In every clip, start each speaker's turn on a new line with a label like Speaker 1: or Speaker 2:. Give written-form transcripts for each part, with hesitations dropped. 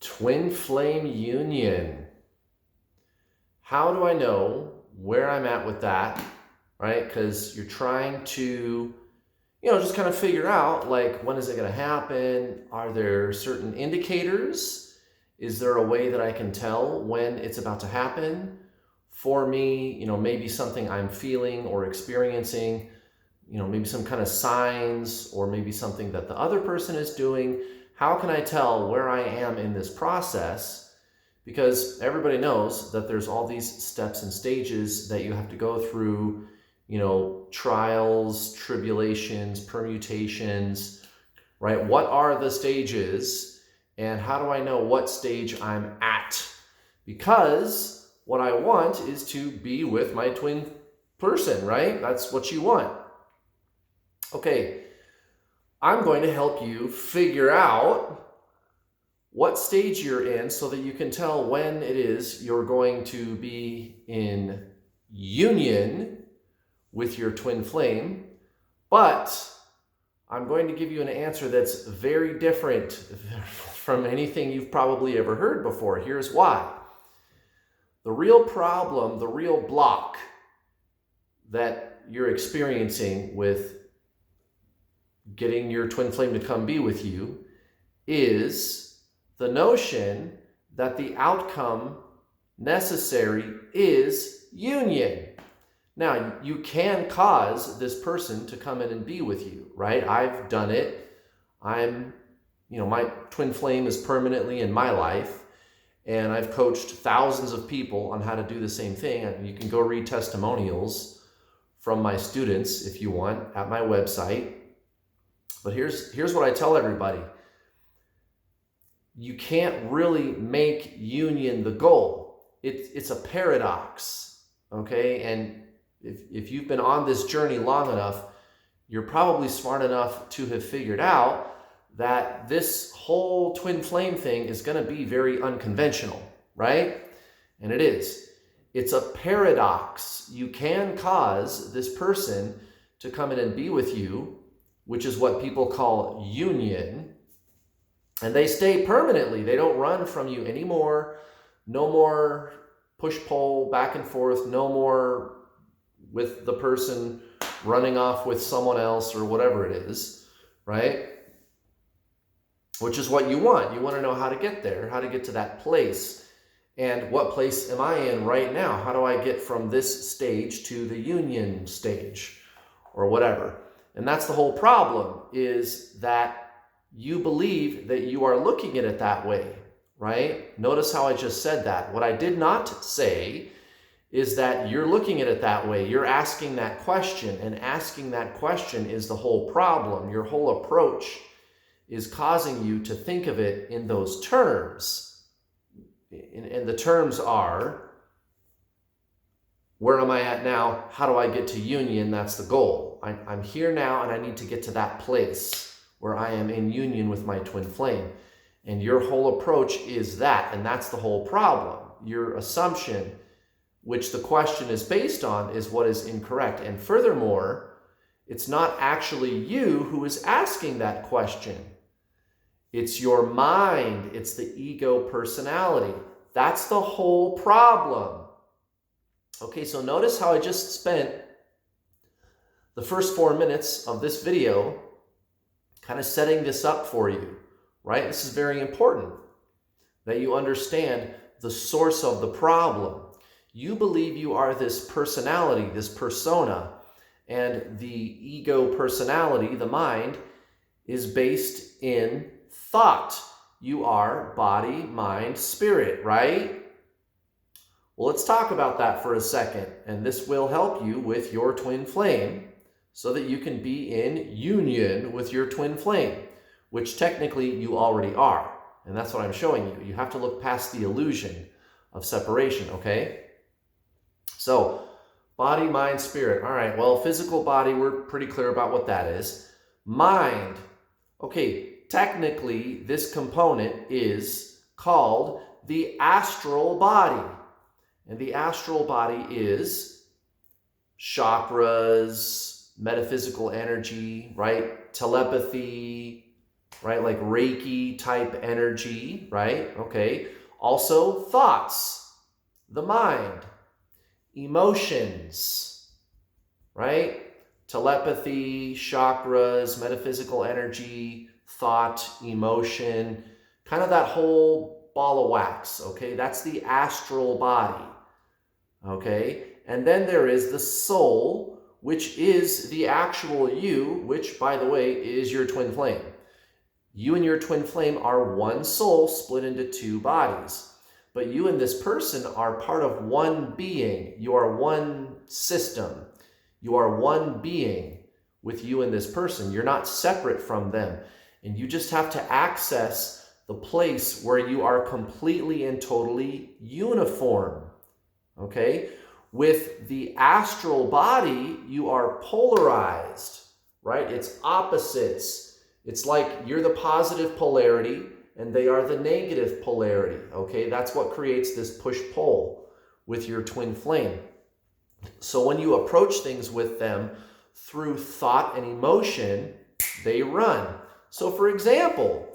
Speaker 1: Twin flame union. How do I know where I'm at with that, right? Because you're trying to, just kind of figure out, like, when is it going to happen? Are there certain indicators? Is there a way that I can tell when it's about to happen? For me, maybe something I'm feeling or experiencing, maybe some kind of signs, or maybe something that the other person is doing. How can I tell where I am in this process? Because everybody knows that there's all these steps and stages that you have to go through, trials, tribulations, permutations, right? What are the stages, and how do I know what stage I'm at? Because what I want is to be with my twin person, right? That's what you want. Okay, I'm going to help you figure out what stage you're in so that you can tell when it is you're going to be in union with your twin flame. But I'm going to give you an answer that's very different from anything you've probably ever heard before. Here's why. The real problem, the real block that you're experiencing with getting your twin flame to come be with you is the notion that the outcome necessary is union. Now, you can cause this person to come in and be with you, right? I've done it. My twin flame is permanently in my life, and I've coached thousands of people on how to do the same thing. And you can go read testimonials from my students if you want at my website. But here's what I tell everybody. You can't really make union the goal. It's a paradox, okay? And if you've been on this journey long enough, you're probably smart enough to have figured out that this whole twin flame thing is going to be very unconventional, right? And it is. It's a paradox. You can cause this person to come in and be with you, which is what people call union, and they stay permanently. They don't run from you anymore. No more push-pull back and forth. No more with the person running off with someone else or whatever it is, right? Which is what you want. You want to know how to get there, how to get to that place. And what place am I in right now? How do I get from this stage to the union stage or whatever? And that's the whole problem, is that you believe that you are looking at it that way, right? Notice how I just said that. What I did not say is that you're looking at it that way. You're asking that question, and asking that question is the whole problem. Your whole approach is causing you to think of it in those terms. And the terms are, where am I at now? How do I get to union? That's the goal. I'm here now, and I need to get to that place where I am in union with my twin flame. And your whole approach is that, and that's the whole problem. Your assumption, which the question is based on, is what is incorrect. And furthermore, it's not actually you who is asking that question. It's your mind. It's the ego personality. That's the whole problem. Okay, so notice how I just spent the first 4 minutes of this video kind of setting this up for you, right? This is very important that you understand the source of the problem. You believe you are this personality, this persona, and the ego personality, the mind, is based in thought. You are body, mind, spirit, right? Well, let's talk about that for a second, and this will help you with your twin flame so that you can be in union with your twin flame, which technically you already are. And that's what I'm showing you. You have to look past the illusion of separation, okay? So, body, mind, spirit. All right, well, physical body, we're pretty clear about what that is. Mind. Okay, technically, this component is called the astral body. And the astral body is chakras, metaphysical energy, right? Telepathy, right? Like Reiki type energy, right? Okay. Also thoughts, the mind, emotions, right? Telepathy, chakras, metaphysical energy, thought, emotion, kind of that whole ball of wax, okay? That's the astral body, okay? And then there is the soul, which is the actual you, which, by the way, is your twin flame. You and your twin flame are one soul split into two bodies. But you and this person are part of one being. You are one system. You are one being with you and this person. You're not separate from them. And you just have to access the place where you are completely and totally uniform. Okay? With the astral body, you are polarized, right? It's opposites. It's like you're the positive polarity and they are the negative polarity, okay? That's what creates this push-pull with your twin flame. So when you approach things with them through thought and emotion, they run. So for example,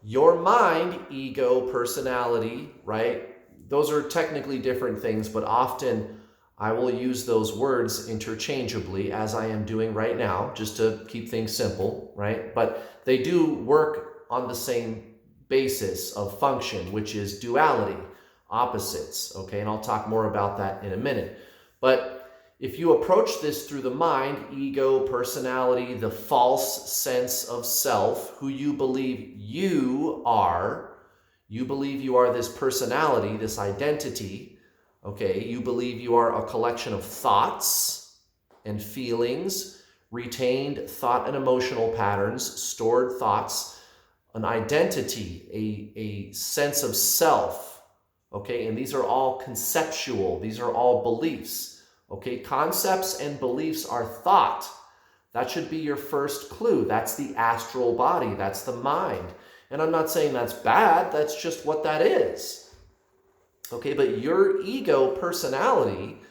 Speaker 1: your mind, ego, personality, right? Those are technically different things, but often I will use those words interchangeably as I am doing right now, just to keep things simple, right? But they do work on the same basis of function, which is duality, opposites, okay? And I'll talk more about that in a minute. But if you approach this through the mind, ego, personality, the false sense of self, who you believe you are this personality, this identity, okay? You believe you are a collection of thoughts and feelings, retained thought and emotional patterns, stored thoughts, an identity, a sense of self, okay? And these are all conceptual. These are all beliefs, okay? Concepts and beliefs are thought. That should be your first clue. That's the astral body. That's the mind. And I'm not saying that's bad. That's just what that is, okay? But your ego personality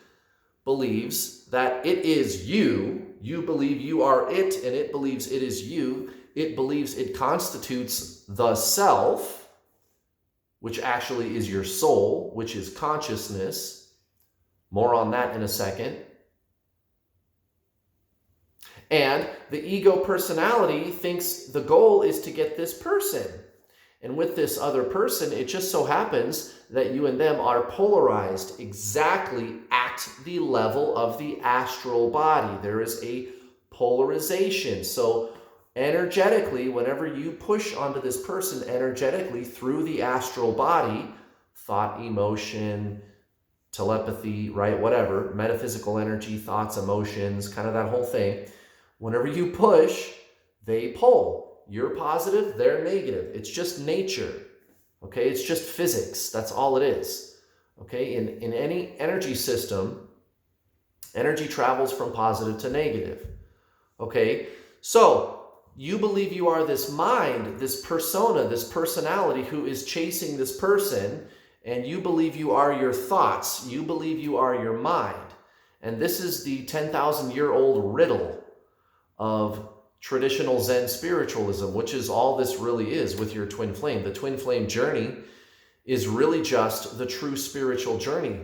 Speaker 1: believes that it is you. You believe you are it, and it believes it is you. It believes it constitutes the self, which actually is your soul, which is consciousness. More on that in a second. And the ego personality thinks the goal is to get this person. And with this other person, it just so happens that you and them are polarized exactly at the level of the astral body. There is a polarization. So energetically, whenever you push onto this person energetically through the astral body, thought, emotion, telepathy, right, whatever, metaphysical energy, thoughts, emotions, kind of that whole thing, whenever you push, they pull. You're positive, they're negative. It's just nature, okay? It's just physics. That's all it is, okay? In any energy system, energy travels from positive to negative, okay? So you believe you are this mind, this persona, this personality who is chasing this person, and you believe you are your thoughts. You believe you are your mind. And this is the 10,000-year-old riddle of traditional Zen spiritualism, which is all this really is with your twin flame. The twin flame journey is really just the true spiritual journey.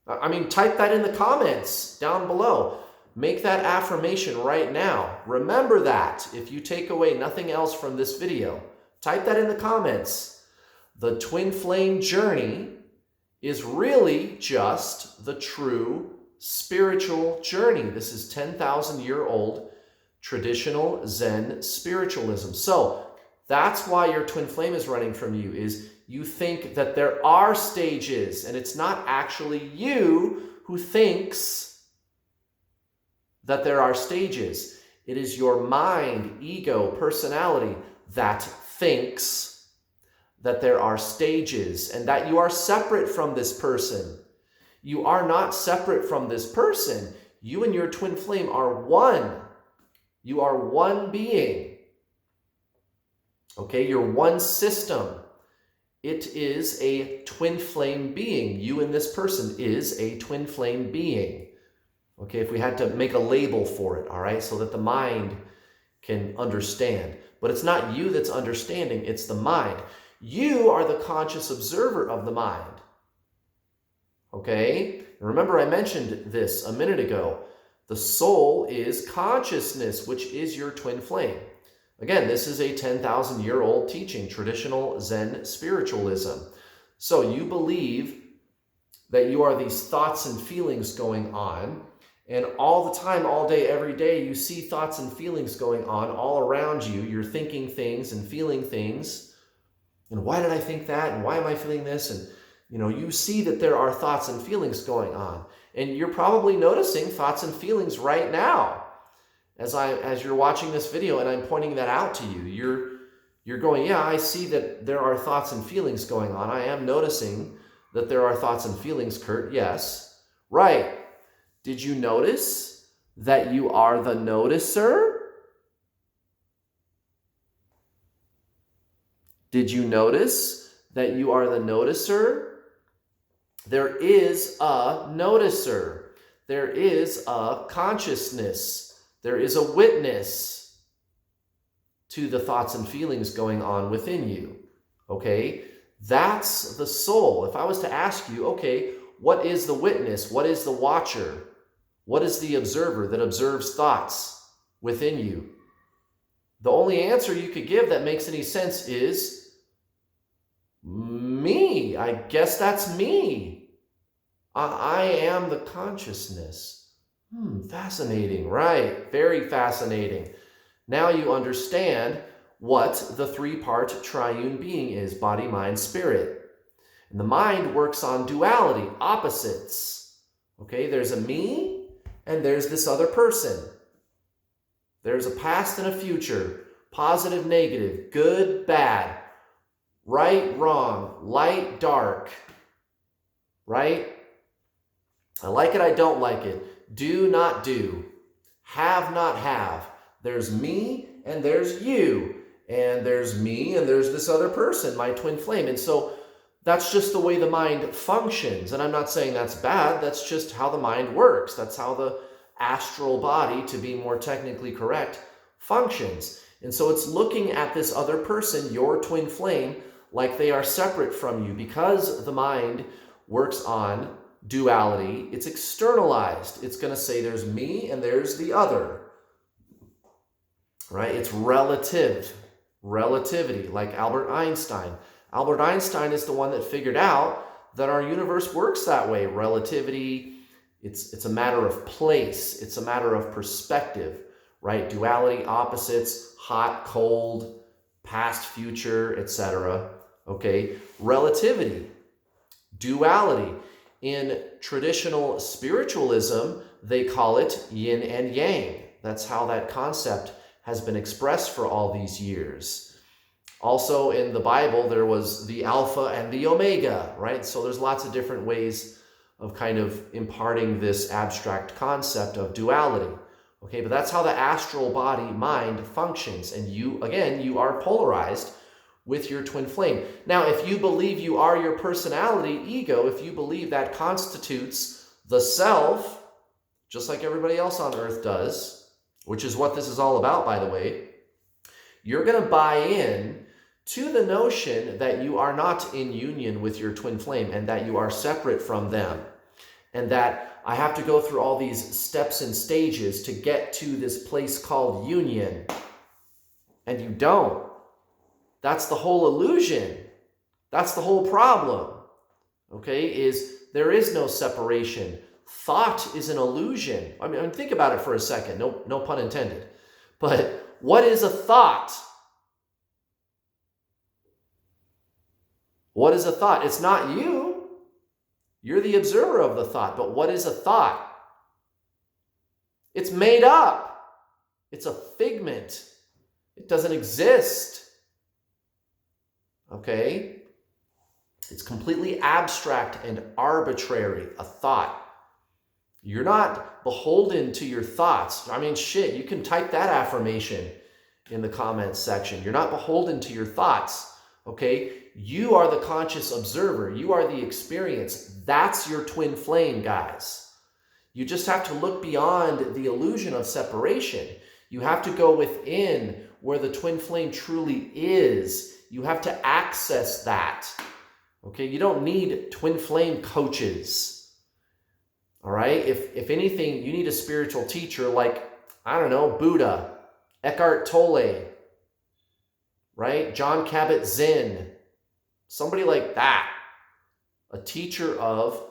Speaker 1: I mean, type that in the comments down below. Make that affirmation right now. Remember that if you take away nothing else from this video. Type that in the comments. The twin flame journey is really just the true spiritual journey. This is 10,000-year-old traditional Zen spiritualism. So that's why your twin flame is running from you, is you think that there are stages, and it's not actually you who thinks that there are stages. It is your mind, ego, personality that thinks that there are stages and that you are separate from this person. You are not separate from this person. You and your twin flame are one. You are one being. Okay, you're one system. It is a twin flame being. You and this person is a twin flame being. Okay, if we had to make a label for it, all right, so that the mind can understand. But it's not you that's understanding, it's the mind. You are the conscious observer of the mind. Okay? And remember, I mentioned this a minute ago. The soul is consciousness, which is your twin flame. Again, this is a 10,000-year-old teaching, traditional Zen spiritualism. So you believe that you are these thoughts and feelings going on, and all the time, all day, every day, you see thoughts and feelings going on all around you. You're thinking things and feeling things. And why did I think that? And why am I feeling this? And you see that there are thoughts and feelings going on. And you're probably noticing thoughts and feelings right now. As you're watching this video and I'm pointing that out to you, you're going, yeah, I see that there are thoughts and feelings going on. I am noticing that there are thoughts and feelings, Kurt. Yes. Right. Did you notice that you are the noticer? Did you notice that you are the noticer? There is a noticer. There is a consciousness. There is a witness to the thoughts and feelings going on within you. Okay? That's the soul. If I was to ask you, okay, what is the witness? What is the watcher? What is the observer that observes thoughts within you? The only answer you could give that makes any sense is me. I guess that's me. I am the consciousness. Fascinating, right? Very fascinating. Now you understand what the three-part triune being is: body, mind, spirit. And the mind works on duality, opposites. Okay, there's a me and there's this other person. There's a past and a future, positive, negative, good, bad, right, wrong, light, dark, right? I like it, I don't like it. Do, not do. Have, not have. There's me and there's you. And there's me and there's this other person, my twin flame. And so that's just the way the mind functions. And I'm not saying that's bad. That's just how the mind works. That's how the astral body, to be more technically correct, functions. And so it's looking at this other person, your twin flame, like they are separate from you. Because the mind works on duality, it's externalized. It's going to say there's me and there's the other. Right? It's relativity, like Albert Einstein. Albert Einstein is the one that figured out that our universe works that way. Relativity, it's a matter of place. It's a matter of perspective, right? Duality, opposites, hot, cold, past, future, etc. Okay? Relativity, duality. In traditional spiritualism, they call it yin and yang. That's how that concept has been expressed for all these years. Also in the Bible, there was the Alpha and the Omega, right? So there's lots of different ways of kind of imparting this abstract concept of duality. Okay, but that's how the astral body mind functions. And you, again, you are polarized with your twin flame. Now, if you believe you are your personality, ego, if you believe that constitutes the self, just like everybody else on earth does, which is what this is all about, by the way, you're going to buy in to the notion that you are not in union with your twin flame and that you are separate from them, and that I have to go through all these steps and stages to get to this place called union. And you don't. That's the whole illusion. That's the whole problem. Okay, is there is no separation. Thought is an illusion. I mean, think about it for a second. No pun intended. But what is a thought? What is a thought? It's not you. You're the observer of the thought. But what is a thought? It's made up. It's a figment. It doesn't exist. Okay? It's completely abstract and arbitrary, a thought. You're not beholden to your thoughts. I mean, shit, you can type that affirmation in the comments section. You're not beholden to your thoughts, okay? You are the conscious observer. You are the experience. That's your twin flame, guys. You just have to look beyond the illusion of separation. You have to go within where the twin flame truly is. You have to access that. Okay, you don't need twin flame coaches. All right, if anything, you need a spiritual teacher like, I don't know, Buddha, Eckhart Tolle, right? John Kabat-Zinn, somebody like that. A teacher of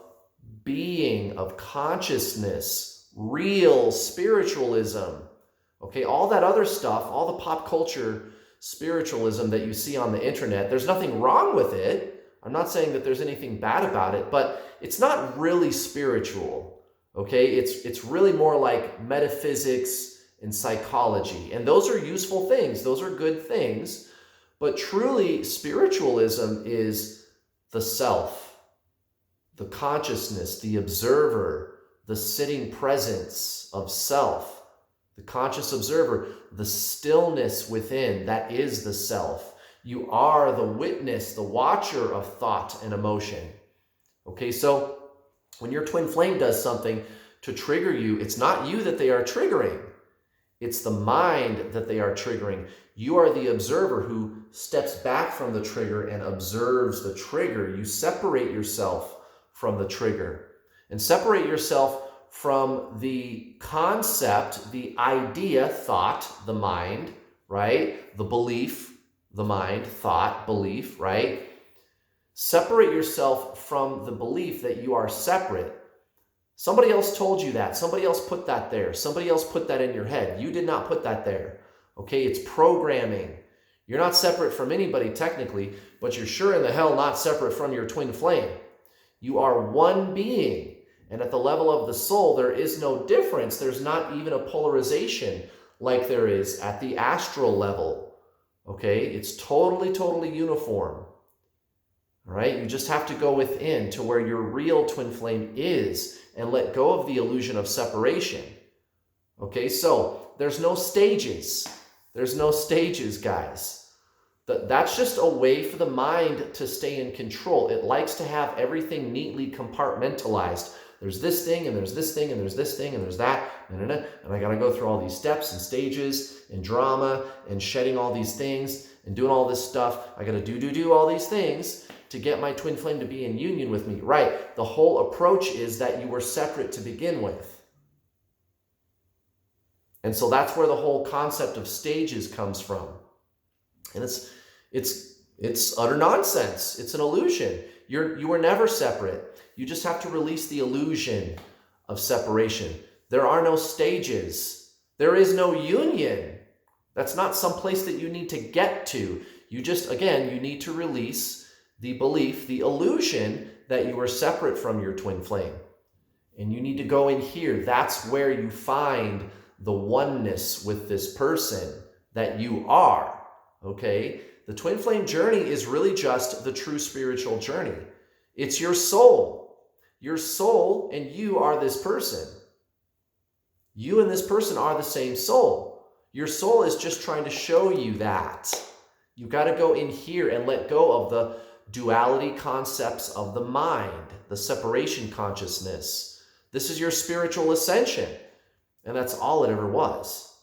Speaker 1: being, of consciousness, real spiritualism. Okay, all that other stuff, all the pop culture spiritualism that you see on the internet, there's nothing wrong with it. I'm not saying that there's anything bad about it, but it's not really spiritual. Okay, it's really more like metaphysics and psychology. And those are useful things. Those are good things. But truly, spiritualism is the self, the consciousness, the observer, the sitting presence of self, the conscious observer, the stillness within, that is the self. You are the witness, the watcher of thought and emotion. Okay, so when your twin flame does something to trigger you, it's not you that they are triggering. It's the mind that they are triggering. You are the observer who steps back from the trigger and observes the trigger. You separate yourself from the trigger and separate yourself from the concept, the idea, thought, the mind, right? The belief, the mind, thought, belief, right? Separate yourself from the belief that you are separate. Somebody else told you that. Somebody else put that there. Somebody else put that in your head. You did not put that there. Okay, it's programming. You're not separate from anybody technically, but you're sure in the hell not separate from your twin flame. You are one being. And at the level of the soul, there is no difference. There's not even a polarization like there is at the astral level. Okay, it's totally uniform. All right, you just have to go within to where your real twin flame is and let go of the illusion of separation. Okay, so there's no stages. There's no stages, guys. That's just a way for the mind to stay in control. It likes to have everything neatly compartmentalized. There's this thing, and there's this thing, and there's this thing, and there's that, and I got to go through all these steps and stages and drama and shedding all these things and doing all this stuff. I got to do all these things to get my twin flame to be in union with me. Right. The whole approach is that you were separate to begin with. And so that's where the whole concept of stages comes from. And it's utter nonsense. It's an illusion. You were never separate. You just have to release the illusion of separation. There are no stages. There is no union. That's not some place that you need to get to. You just, again, you need to release the belief, the illusion that you are separate from your twin flame. And you need to go in here. That's where you find the oneness with this person that you are. Okay? The twin flame journey is really just the true spiritual journey. It's your soul. Your soul and you are this person. You and this person are the same soul. Your soul is just trying to show you that. You got to go in here and let go of the duality concepts of the mind, the separation consciousness. This is your spiritual ascension. And that's all it ever was.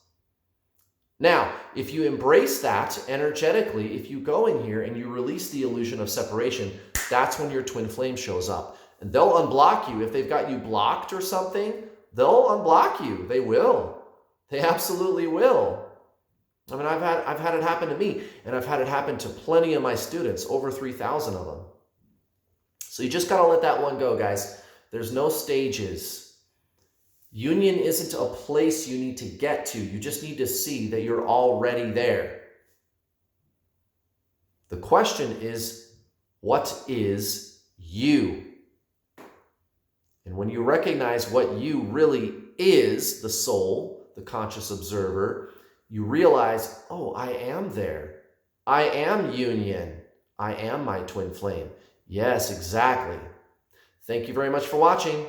Speaker 1: Now, if you embrace that energetically, if you go in here and you release the illusion of separation, that's when your twin flame shows up. And they'll unblock you. If they've got you blocked or something, they'll unblock you. They will. They absolutely will. I mean, I've had it happen to me, and I've had it happen to plenty of my students, over 3,000 of them. So you just got to let that one go, guys. There's no stages. Union isn't a place you need to get to. You just need to see that you're already there. The question is, what is you? And when you recognize what you really is, the soul, the conscious observer, you realize, oh, I am there. I am union. I am my twin flame. Yes, exactly. Thank you very much for watching.